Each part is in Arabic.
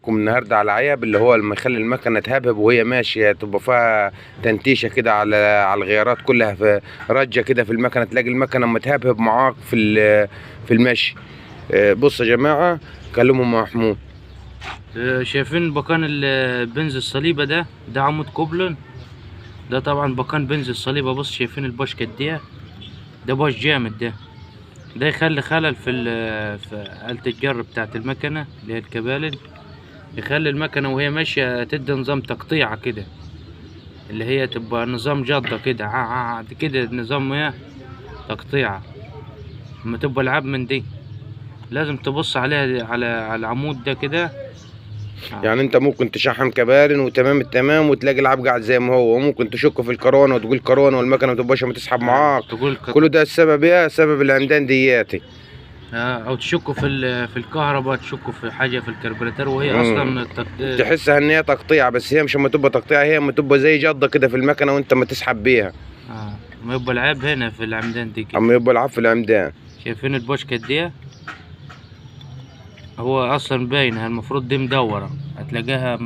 لكم النهارده على عيب اللي هو لما يخلي المكنه تهبهب وهي ماشيه، تبقى فيها تنتيشه كده على الغيارات كلها، في رجه كده في المكنه، تلاقي المكنه اما تهبهب معاك في المشي. بص يا جماعه، كلموا مع محمود. شايفين بكان البنز الصليبه ده عمود كوبلن. ده طبعا بكان بنز الصليبه. بص شايفين البوش قد ايه؟ ده بوش جامد. ده يخلي خلل في آلة الجر بتاعة المكنة اللي هي الكبالن، يخلي المكنة وهي ماشية تدي نظام تقطيعة كده، اللي هي تبقى نظام جضة كده كده، نظام ايه، تقطيعة. لما تبقى العاب من دي لازم تبص عليها على العمود ده كده. يعني انت ممكن تشحم كبارن وتمام التمام وتلاقي العاب قاعد زي ما هو، وممكن تشك في الكرونه وتقول كرونه والمكنه ما تبقاش ما تسحب معاك. كل ده السبب ايه؟ سبب العمدان دياتي. او تشكوا في الكهرباء، تشكوا في حاجه في الكربوراتور وهي اصلا تحسها ان هي تقطيع، بس هي مش اما تبقى تقطيع، هي اما تبقى زي جضه كده في المكنه وانت ما تسحب بيها. ما يبقى العيب هنا في العمدان دي كده. اما يبقى العيب في العمدان. شايفين البوش قد ايه؟ هو اصلا باينه، المفروض دي مدوره، هتلاقيها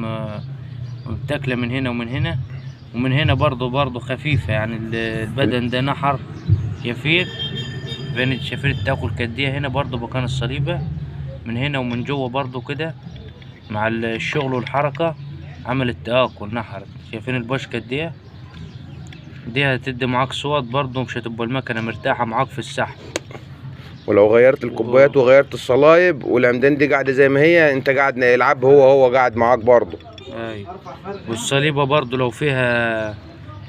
متاكله من هنا ومن هنا ومن هنا برضو خفيفه، يعني البدن ده نحر. شايفين التاكل قد ايه؟ هنا برضو مكان الصليبه من هنا ومن جوه برضو كده، مع الشغل والحركه عملت تآكل نحرت. شايفين البوش قد ايه؟ دي هتدي معاك صوت برضو، مش هتبقى المكنه مرتاحه معاك في السحب. ولو غيرت الكوبايات وغيرت الصلايب والعمدان دي قاعده زي ما هي، انت قاعد يلعب هو قاعد معاك برضو. ايوه. والصليبه برضو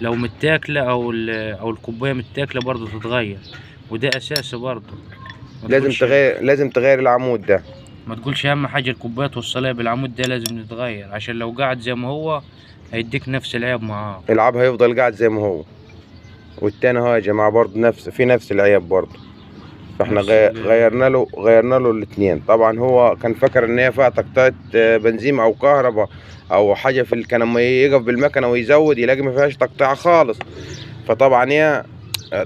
لو متاكله او الكوبايه متاكله برضو تتغير، وده اساسي برضو. لازم تغير العمود ده. ما تقولش اهم حاجه الكوبايات والصلايب، العمود ده لازم يتغير، عشان لو قاعد زي ما هو هيديك نفس العيب معاه. العاب هيفضل قاعد زي ما هو، والتاني اهو يا جماعه برضو نفس العيب برضو. فاحنا غيرنا له الاثنين. طبعا هو كان فاكر ان هي فيها تقطيعة بنزين او كهرباء او حاجه كان لما يقف بالمكنه ويزود يلاقي ما فيهاش تقطيع خالص. فطبعا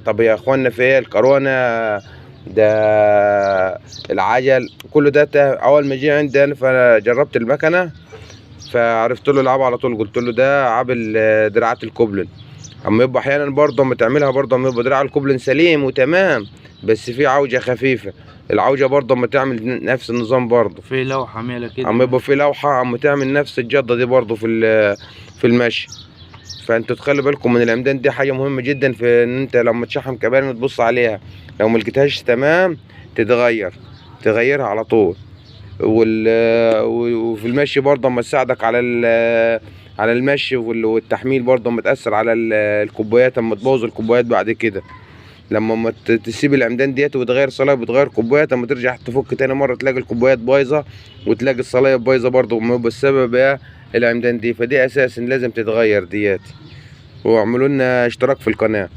طب يا اخوانا في ايه؟ الكورونا ده، العجل، كل ده اول ما جه عندي انا فجربت المكنه، فعرفت له العاب على طول. قلت له ده عاب دراعات الكوبلن. اما يبقى احيانا برضه اما تعملها برضه اما يبقى دراع الكوبلن سليم وتمام، بس في عوجه خفيفه. العوجه برضه اما تعمل نفس النظام برضه في لوحه ميله كده، اما يبقى في لوحه اما تعمل نفس الجده دي برضه في المشي. فانتوا تخلوا بالكم من العمدان دي، حاجه مهمه جدا في ان انت لما تشحم كبارن تبص عليها، لو ما لقيتهاش تمام تغيرها على طول. وفي المشي برضه اما تساعدك على المشي والتحميل، برضه اما تأثر على الكوبايات، اما تبوظ الكوبايات بعد كده. لما تسيب العمدان ديت وتغير صلايب وتغير كوبايات، اما ترجع تفك تاني مره تلاقي الكوبايات بايظه وتلاقي الصلايب بايظه برضه، وما يبقى السبب ايه؟ العمدان دي. فدي اساسا لازم تتغير ديات. واعملوا لنا اشتراك في القناه.